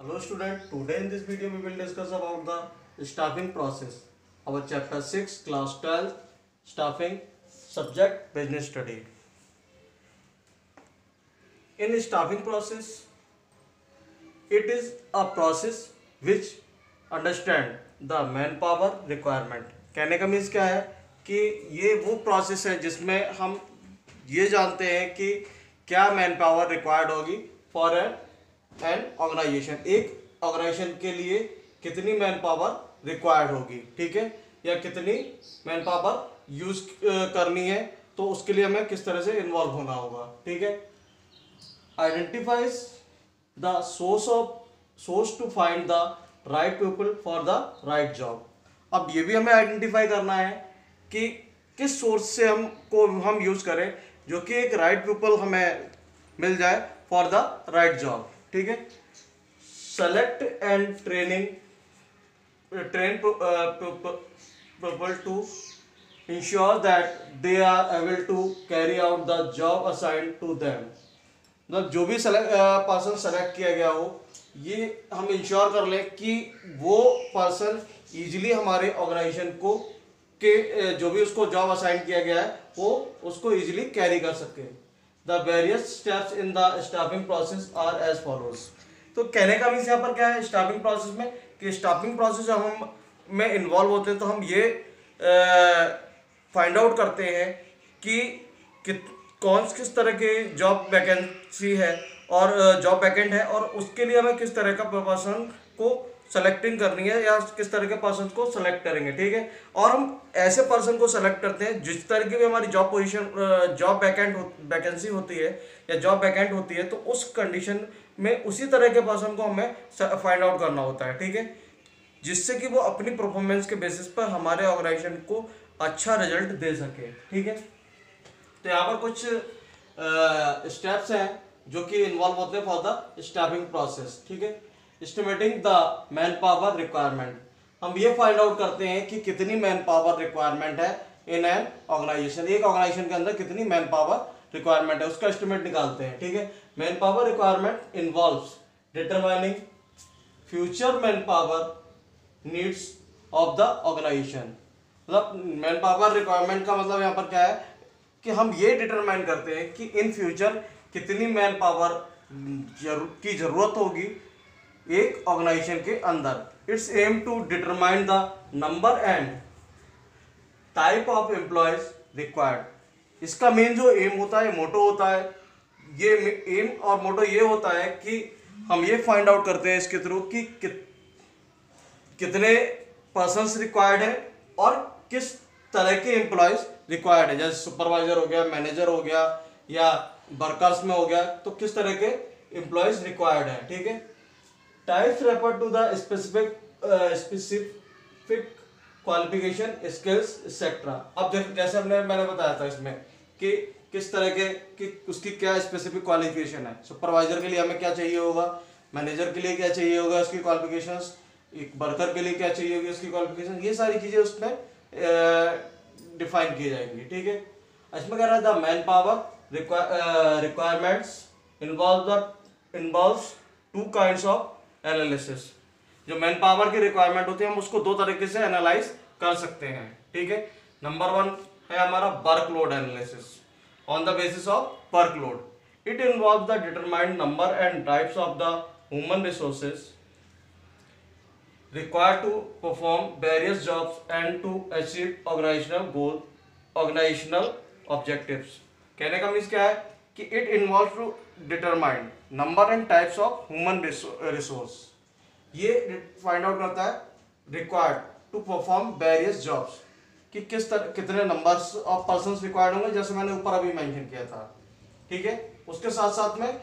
Hello student, today in this video we will discuss about the staffing process. Our chapter 6 class 12 staffing subject business study. In staffing process, it is a process which understand the manpower requirement. कहने का means क्या है कि ये वो process है जिसमें हम ये जानते हैं कि क्या मैन पावर रिक्वायर्ड होगी फॉर एन ऑर्गेनाइजेशन। एक ऑर्गेनाइजेशन के लिए कितनी मैन पावर रिक्वायर्ड होगी, ठीक है, या कितनी मैन पावर यूज करनी है, तो उसके लिए हमें किस तरह से इन्वॉल्व होना होगा, ठीक है। Identifies the source to find the right people for the right job. अब ये भी हमें आइडेंटिफाई करना है कि किस सोर्स से हम यूज करें जो कि एक राइट पीपल हमें मिल जाए फॉर द राइट जॉब, ठीक है। Select and train people to ensure that they are able to carry out the job assigned to them. मतलब जो भी पर्सन सेलेक्ट किया गया हो, ये हम इंश्योर कर लें कि वो पर्सन इजीली हमारे ऑर्गेनाइजेशन को के जो भी उसको जॉब असाइन किया गया है वो उसको इजीली कैरी कर सके। The various steps in the staffing process are as follows. तो कहने का मीन्स यहाँ पर क्या है स्टाफिंग प्रोसेस में, कि स्टाफिंग प्रोसेस जब हम में इन्वॉल्व होते हैं तो हम ये फाइंड आउट करते हैं कि किस तरह की जॉब वैकेंसी है और जॉब वैकेंट है, और उसके लिए हमें किस तरह का पर्सन को सेलेक्टिंग करनी है या किस तरह के पर्सन को सेलेक्ट करेंगे, ठीक है। और हम ऐसे पर्सन को सेलेक्ट करते हैं जिस तरह की भी हमारी जॉब पोजीशन जॉब वैकेंसी होती है या जॉब वैकेंट होती है, तो उस कंडीशन में उसी तरह के पर्सन को हमें फाइंड आउट करना होता है, ठीक है, जिससे कि वो अपनी परफॉर्मेंस के बेसिस पर हमारे ऑर्गेनाइजेशन को अच्छा रिजल्ट दे सके, ठीक है। तो यहाँ पर कुछ स्टेप्स हैं जो कि इन्वॉल्व होते हैं फॉर द स्टाफिंग प्रोसेस, ठीक है। Estimating the man power requirement, हम ये फाइंड आउट करते हैं कि कितनी मैन पावर रिक्वायरमेंट है इन एन ऑर्गेनाइजेशन। एक ऑर्गेनाइजेशन के अंदर कितनी मैन पावर रिक्वायरमेंट है उसका एस्टिमेट निकालते हैं, ठीक है। Manpower requirement involves determining future manpower needs of the organization. मतलब मैन पावर रिक्वायरमेंट का मतलब यहाँ पर क्या है कि हम ये डिटरमाइन करते हैं कि इन फ्यूचर कितनी मैन पावर की जरूरत होगी एक ऑर्गेनाइजेशन के अंदर। It's aim to determine the number and type of employees required. इसका मेन जो एम होता है, मोटो होता है, ये एम और मोटो ये होता है कि हम ये फाइंड आउट करते हैं इसके थ्रू कि कितने पर्सन्स रिक्वायर्ड है और किस तरह के एम्प्लॉयज रिक्वायर्ड है। जैसे सुपरवाइजर हो गया, मैनेजर हो गया या वर्कर्स में हो गया, तो किस तरह के एम्प्लॉयज रिक्वायर्ड है, ठीक है। Types refer to the specific qualification skills etcetera. अब जैसे मैंने बताया था इसमें कि किस तरह के कि उसकी क्या स्पेसिफिक क्वालिफिकेशन है। सुपरवाइजर के लिए हमें क्या चाहिए होगा, मैनेजर के लिए क्या चाहिए होगा उसकी क्वालिफिकेशंस, एक वर्कर के लिए क्या चाहिए होगी उसकी क्वालिफिकेशन, ये सारी चीजें उसमें डिफाइन की जाएंगी, ठीक है। इसमें कह रहा है the man power requirements involves two kinds of analysis. जो मैन पावर की रिक्वायरमेंट होती है हम उसको दो तरीके से एनालाइज कर सकते हैं, ठीक है। नंबर वन है हमारा workload analysis on the basis of workload. It involve the determined number and types of the human resources required to perform various jobs and to achieve organizational objectives। कहने का means क्या है कि it involves to determine number and types of human resource। ये find out करता है required to perform various jobs कि कितने नंबर्स ऑफ पर्सन्स रिक्वायर्ड होंगे, जैसे मैंने ऊपर अभी मेंशन किया था, ठीक है। उसके साथ साथ में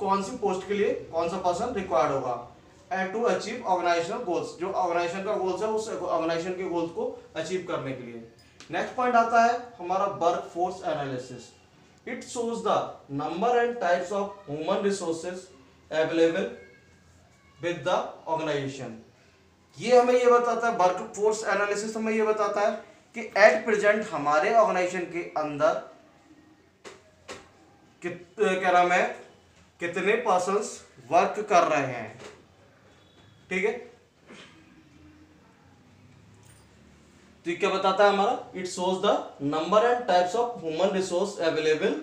कौन सी पोस्ट के लिए कौन सा पर्सन रिक्वायर्ड होगा, and to achieve organizational goals, जो ऑर्गेनाइजेशन का गोल्स है उस ऑर्गेनाइजेशन के गोल्स को अचीव करने के लिए। नेक्स्ट पॉइंट आता है हमारा workforce analysis. It shows the number and types of human resources available with the organization. ये हमें ये बताता है, वर्क फोर्स एनालिसिस हमें ये बताता है कि एट प्रेजेंट हमारे ऑर्गेनाइजेशन के अंदर क्या नाम है कितने पर्सन्स वर्क कर रहे हैं, ठीक है। तो ये क्या बताता है हमारा, it shows the number and types of human resource available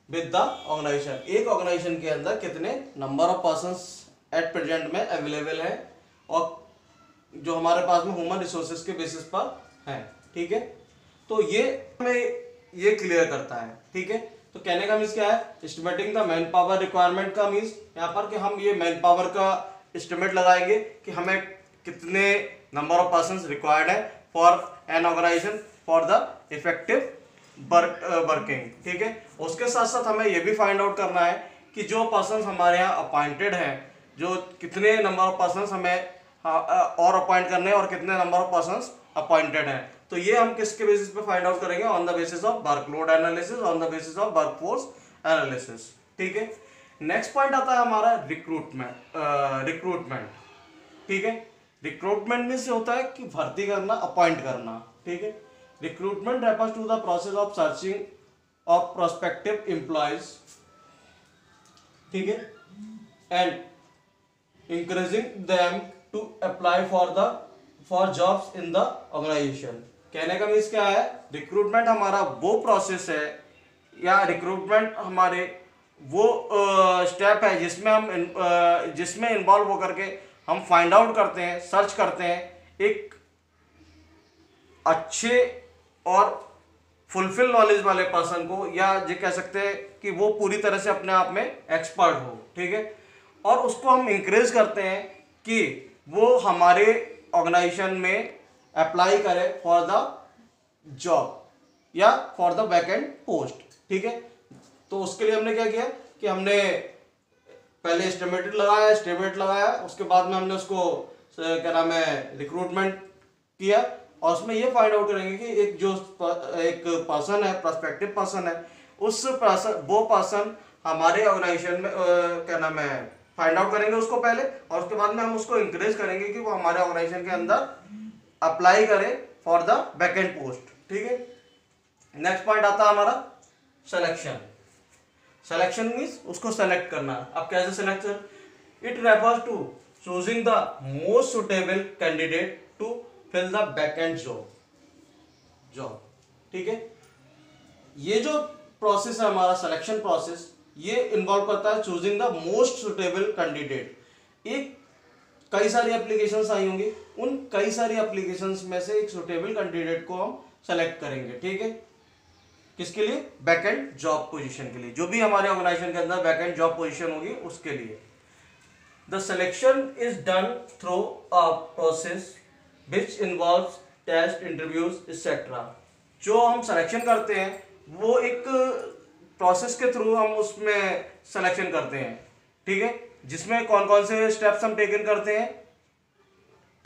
with the organization. एक ऑर्गेनाइजेशन के अंदर कितने number of persons at present में अवेलेबल है और जो हमारे पास में ह्यूमन रिसोर्सेज के बेसिस पर है। ठीक है, तो ये हमें ये क्लियर करता है। ठीक है, तो कहने का मीन्स क्या है, estimating the man power requirement का मीन्स यहाँ पर कि हम ये मैन पावर का एस्टिमेट लगाएंगे कि हमें कितने नंबर ऑफ पर्संस रिक्वायर्ड है for an organization for the effective working. ठीक है, उसके साथ साथ हमें ये भी फाइंड आउट करना है कि जो पर्संस हमारे यहाँ अपॉइंटेड हैं, जो कितने नंबर ऑफ पर्संस हमें और अपॉइंट करने हैं और कितने नंबर ऑफ पर्संस अपॉइंटेड हैं। तो ये हम किसके बेसिस पे फाइंड आउट करेंगे, on the basis of workload analysis, on the basis of workforce analysis. ठीक है, नेक्स्ट पॉइंट आता है हमारा रिक्रूटमेंट। ठीक है, रिक्रूटमेंट में से होता है कि भर्ती करना, अपॉइंट करना। ठीक है, recruitment refers to the process of searching of prospective employees. ठीक है, and encouraging them to apply for jobs in the organization. कहने का मीन्स क्या है, रिक्रूटमेंट हमारा वो प्रोसेस है या रिक्रूटमेंट हमारे वो स्टेप है जिसमें इन्वॉल्व होकर के हम फाइंड आउट करते हैं, सर्च करते हैं एक अच्छे और फुलफिल नॉलेज वाले पर्सन को, या ये कह सकते हैं कि वो पूरी तरह से अपने आप में एक्सपर्ट हो। ठीक है, और उसको हम इंकरेज करते हैं कि वो हमारे ऑर्गेनाइजेशन में अप्लाई करे फॉर द जॉब या फॉर द वैकेंट पोस्ट। ठीक है, तो उसके लिए हमने क्या किया कि हमने पहले एस्टिमेट लगाया, उसके बाद में हमने उसको क्या नाम है रिक्रूटमेंट किया, और उसमें ये फाइंड आउट करेंगे कि एक पर्सन है, प्रोस्पेक्टिव पर्सन है, वो पर्सन हमारे ऑर्गेनाइजेशन में क्या नाम है फाइंड आउट करेंगे उसको पहले, और उसके बाद में हम उसको इंकरेज करेंगे कि वो हमारे ऑर्गेनाइजेशन के अंदर अप्लाई करे फॉर द वैकेंट पोस्ट। ठीक है, नेक्स्ट पॉइंट आता है हमारा सिलेक्शन। सिलेक्शन मीन्स उसको सेलेक्ट करना। अब कैसे selection, it refers to choosing the most suitable candidate to fill the vacant job. ठीक है, ये जो प्रोसेस है हमारा सिलेक्शन प्रोसेस, ये इन्वॉल्व करता है choosing the most suitable candidate. एक कई सारी एप्लीकेशंस आई होंगी, उन कई सारी एप्लीकेशंस में से एक सुटेबल कैंडिडेट को हम सेलेक्ट करेंगे। ठीक है, किसके लिए, वैकेंट जॉब पोजीशन के लिए, जो भी हमारे ऑर्गेनाइजेशन के अंदर वैकेंट जॉब पोजीशन होगी उसके लिए। The selection is done through a process which involves test, interviews etcetera. जो हम सिलेक्शन करते हैं वो एक प्रोसेस के थ्रू हम उसमें सिलेक्शन करते हैं। ठीक है, जिसमें कौन कौन से स्टेप्स हम टेकन करते हैं,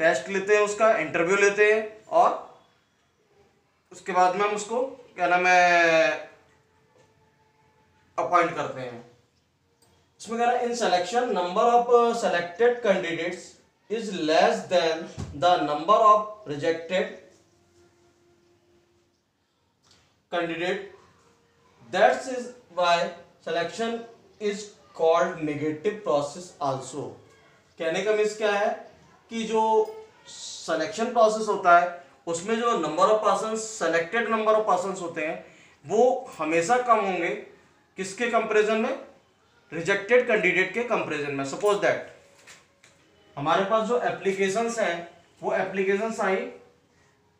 टेस्ट लेते हैं, उसका इंटरव्यू लेते हैं, और उसके बाद में हम उसको क्या नाम है अपॉइंट करते हैं। इसमें कह रहा है in selection number of selected candidates is less than the number of rejected candidate, that's is why selection is called negative process also. कहने का मीन्स क्या है कि जो सिलेक्शन प्रोसेस होता है उसमें जो number of person, selected number of person होते हैं वो हमेशा कम होंगे किसके कंपैरिजन में, रिजेक्टेड कैंडिडेट के कंपैरिजन में। सपोज दैट हमारे पास जो एप्लीकेशंस हैं वो एप्लीकेशंस आई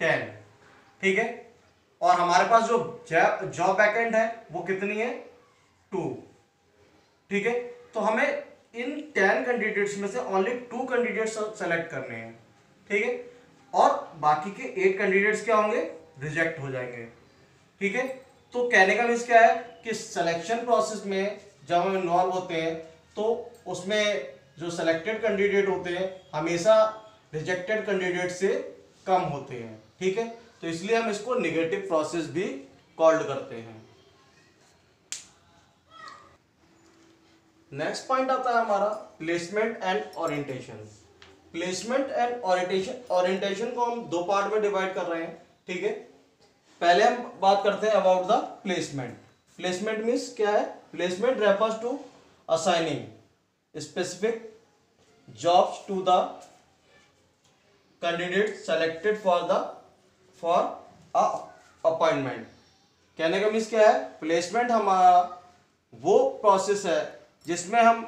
10। ठीक है, और हमारे पास जो जॉब वैकेंट है वो कितनी है, 2। ठीक है, तो हमें इन 10 कैंडिडेट्स में से ओनली 2 कैंडिडेट्स सेलेक्ट करने हैं। ठीक है, और बाकी के 8 कैंडिडेट्स क्या होंगे, रिजेक्ट हो जाएंगे। ठीक है, तो कहने का मीन्स क्या है कि सिलेक्शन प्रोसेस में जब हम इन्वॉल्व होते हैं तो उसमें जो सेलेक्टेड कैंडिडेट होते हैं हमेशा रिजेक्टेड कैंडिडेट से कम होते हैं। ठीक है, तो इसलिए हम इसको नेगेटिव प्रोसेस भी कॉल्ड करते हैं। नेक्स्ट पॉइंट आता है हमारा placement and orientation. Placement and orientation को हम 2 पार्ट में डिवाइड कर रहे हैं। ठीक है, पहले हम बात करते हैं about the placement. Placement means क्या है, placement refers to assigning specific jobs to the candidate selected for a appointment. कहने का मीन्स क्या है, प्लेसमेंट हमारा वो प्रोसेस है जिसमें हम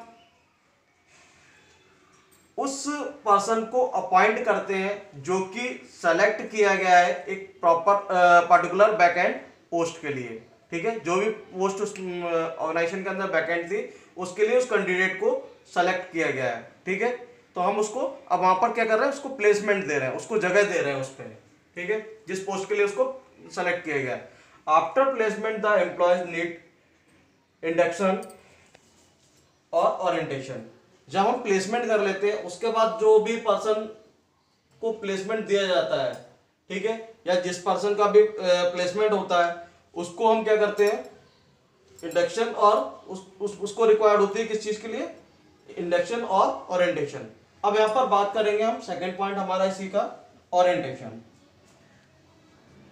उस पर्सन को अपॉइंट करते हैं जो कि सेलेक्ट किया गया है एक प्रॉपर पर्टिकुलर बैकएंड पोस्ट के लिए। ठीक है, जो भी पोस्ट उस ऑर्गेनाइजेशन के अंदर बैकएंड थी उसके लिए उस कैंडिडेट को सेलेक्ट किया गया है। ठीक है, तो हम उसको अब वहां पर क्या कर रहे हैं, उसको प्लेसमेंट दे रहे हैं, उसको जगह दे रहे हैं उस पर। ठीक है, जिस पोस्ट के लिए उसको सेलेक्ट किया गया है। After placement the employees need induction और ओरिएंटेशन। जब हम प्लेसमेंट कर लेते हैं उसके बाद जो भी पर्सन को प्लेसमेंट दिया जाता है, ठीक है, या जिस पर्सन का भी प्लेसमेंट होता है उसको हम क्या करते हैं, इंडक्शन और उसको रिक्वायर्ड होती है किस चीज के लिए, इंडक्शन और ओरिएंटेशन। अब यहां पर बात करेंगे हम, सेकंड पॉइंट हमारा इसी का orientation.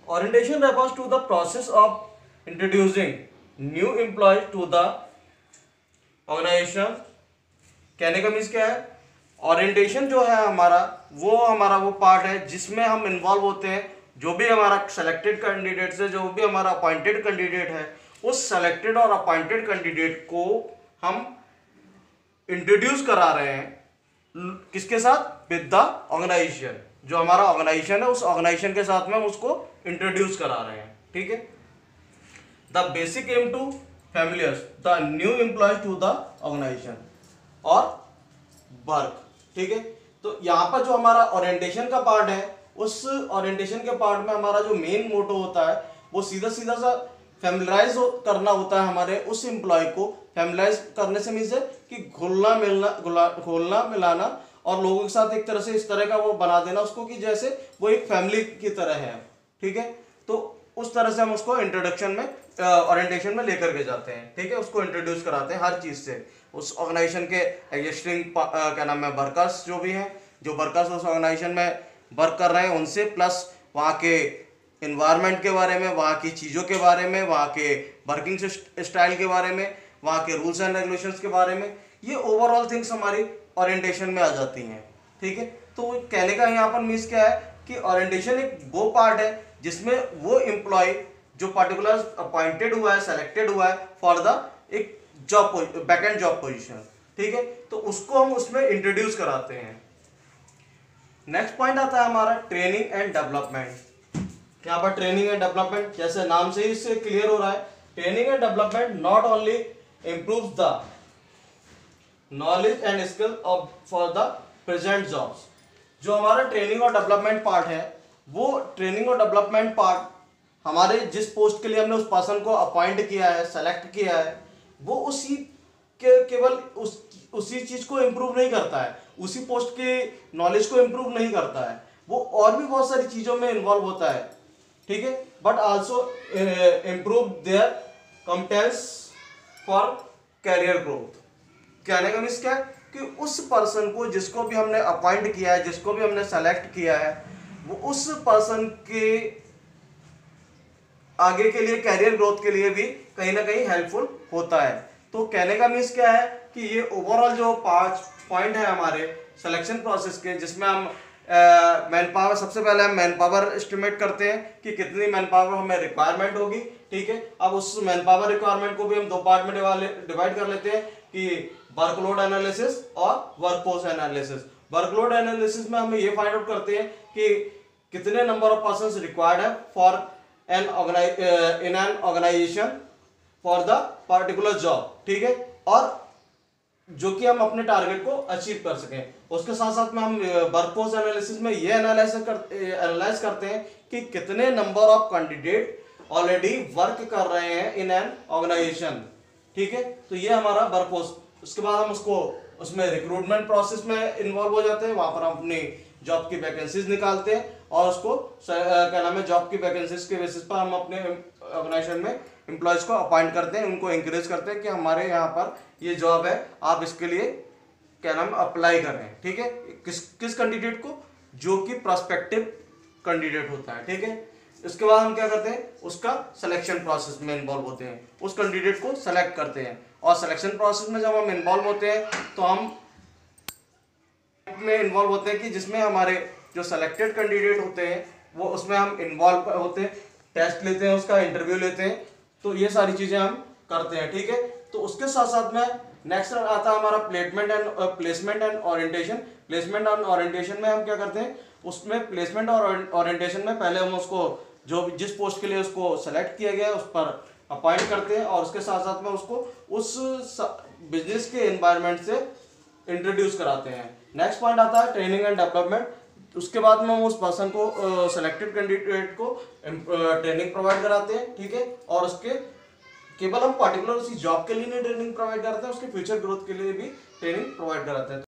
Orientation refers to the process of introducing new employees to the organization. कहने का मीन्स क्या है, ओरिएंटेशन जो है हमारा वो पार्ट है जिसमें हम इन्वॉल्व होते हैं। जो भी हमारा सेलेक्टेड कैंडिडेट है, जो भी हमारा अपॉइंटेड कैंडिडेट है, उस सेलेक्टेड और अपॉइंटेड कैंडिडेट को हम इंट्रोड्यूस करा रहे हैं किसके साथ, विद द ऑर्गेनाइजेशन। जो हमारा ऑर्गेनाइजेशन है उस ऑर्गेनाइजेशन के साथ में हम उसको इंट्रोड्यूस करा रहे हैं। ठीक है, the basic aim to familiarise the new employee to the organization और वर्क। ठीक है, तो यहाँ पर जो हमारा ओरिएंटेशन का पार्ट है, उस ओरिएंटेशन के पार्ट में हमारा जो मेन मोटो होता है वो सीधा सीधा सा फैमिलराइज करना होता है। हमारे उस एम्प्लॉय को फैमिलराइज करने से मीन्स है कि घोलना मिलाना और लोगों के साथ एक तरह से इस तरह का वो बना देना उसको कि जैसे वो एक फैमिली की तरह है। ठीक है, तो उस तरह से हम उसको इंट्रोडक्शन में ओरिएंटेशन में लेकर के जाते हैं। ठीक है, उसको इंट्रोड्यूस कराते हैं हर चीज से, उस ऑर्गेनाइजेशन के एग्जिस्टिंग क्या नाम है वर्कर्स जो भी हैं, जो वर्कर्स उस ऑर्गेनाइजेशन में वर्क कर रहे हैं उनसे, प्लस वहाँ के इन्वायरमेंट के बारे में, वहाँ की चीज़ों के बारे में, वहाँ के वर्किंग स्टाइल के बारे में, वहाँ के रूल्स एंड रेगुलेशंस के बारे में, ये ओवरऑल थिंग्स हमारी ओरिएंटेशन में आ जाती हैं। ठीक है, तो कहने का यहाँ पर मीन्स क्या है कि ओरिएंटेशन एक वो पार्ट है जिसमें वो एम्प्लॉय जो पर्टिकुलर अपॉइंटेड हुआ है, सेलेक्टेड हुआ है फॉर द एक जॉब बैकएंड जॉब पोजीशन। ठीक है, तो उसको हम उसमें इंट्रोड्यूस कराते हैं। नेक्स्ट पॉइंट आता है हमारा ट्रेनिंग एंड डेवलपमेंट। यहाँ पर ट्रेनिंग एंड डेवलपमेंट जैसे नाम से ही इससे क्लियर हो रहा है, training and development not only improves the knowledge and skill of for the present jobs. जो हमारा ट्रेनिंग और डेवलपमेंट पार्ट है, वो ट्रेनिंग और डेवलपमेंट पार्ट हमारे जिस पोस्ट के लिए हमने उस पर्सन को अपॉइंट किया है, सेलेक्ट किया है, वो उसी के केवल उसी चीज को इम्प्रूव नहीं करता है, उसी पोस्ट के नॉलेज को इम्प्रूव नहीं करता है, वो और भी बहुत सारी चीजों में इन्वॉल्व होता है। ठीक है, but also improve their competence for career growth. कहने का मीन्स क्या है कि उस पर्सन को जिसको भी हमने अपॉइंट किया है, जिसको भी हमने सेलेक्ट किया है, वो उस पर्सन के आगे के लिए कैरियर ग्रोथ के लिए भी कहीं ना कहीं हेल्पफुल होता है। तो कहने का मीन्स क्या है कि ये ओवरऑल जो 5 पॉइंट है हमारे सिलेक्शन प्रोसेस के, जिसमें हम मैन पावर, सबसे पहले हम मैन पावर एस्टिमेट करते हैं कि कितनी मैन पावर हमें रिक्वायरमेंट होगी। ठीक है, अब उस मैन पावर रिक्वायरमेंट को भी हम 2 पार्ट में डिवाइड कर लेते हैं कि वर्कलोड एनालिसिस और वर्कफोर्स एनालिसिस। वर्कलोड एनालिसिस में हम ये फाइंड आउट करते हैं कि कितने नंबर ऑफ पर्संस रिक्वायर्ड है for in an organization for the particular job. ठीक है, और जो कि हम अपने टारगेट को अचीव कर सकें। उसके साथ साथ में हम वर्कफोर्स एनालिसिस में ये एनालाइज करते हैं कि कितने number of candidate already work कर रहे हैं इन एन ऑर्गेनाइजेशन। ठीक है, तो ये हमारा वर्कफोर्स। उसके बाद हम उसमें रिक्रूटमेंट प्रोसेस में इन्वॉल्व हो जाते हैं, वहां पर हम अपनी जॉब की वैकेंसीज निकालते हैं और उसको क्या नाम है, जॉब की वैकेंसीज के बेसिस पर हम अपने ऑर्गेनाइजेशन में एम्प्लॉयज को अपॉइंट करते हैं, उनको इंकरेज करते हैं कि हमारे यहाँ पर ये जॉब है, आप इसके लिए क्या नाम अप्लाई करें। ठीक है, किस कैंडिडेट को, जो कि प्रोस्पेक्टिव कैंडिडेट होता है। ठीक है, इसके बाद हम क्या करते हैं, उसका सिलेक्शन प्रोसेस में इन्वॉल्व होते हैं, उस कैंडिडेट को सेलेक्ट करते हैं। और सिलेक्शन प्रोसेस में जब हम इन्वॉल्व होते हैं तो हम में इन्वॉल्व होते हैं कि जिसमें हमारे जो सेलेक्टेड कैंडिडेट होते हैं वो उसमें हम इन्वॉल्व होते हैं, टेस्ट लेते हैं, उसका इंटरव्यू लेते हैं, तो ये सारी चीज़ें हम करते हैं। ठीक है, तो उसके साथ साथ में नेक्स्ट आता है हमारा placement and orientation. Placement and orientation में हम क्या करते हैं, उसमें प्लेसमेंट और ओरिएंटेशन में पहले हम उसको जो जिस पोस्ट के लिए उसको सेलेक्ट किया गया है उस पर अपॉइंट करते हैं और उसके साथ साथ में उसको उस बिजनेस के एनवायरनमेंट से इंट्रोड्यूस कराते हैं। नेक्स्ट पॉइंट आता है ट्रेनिंग एंड डेवलपमेंट। उसके बाद में हम उस पर्सन को सेलेक्टेड कैंडिडेट को ट्रेनिंग प्रोवाइड कराते हैं। ठीक है, और उसके केवल हम पर्टिकुलर उसी जॉब के लिए नहीं ट्रेनिंग प्रोवाइड करते हैं, उसके फ्यूचर ग्रोथ के लिए भी ट्रेनिंग प्रोवाइड कराते हैं।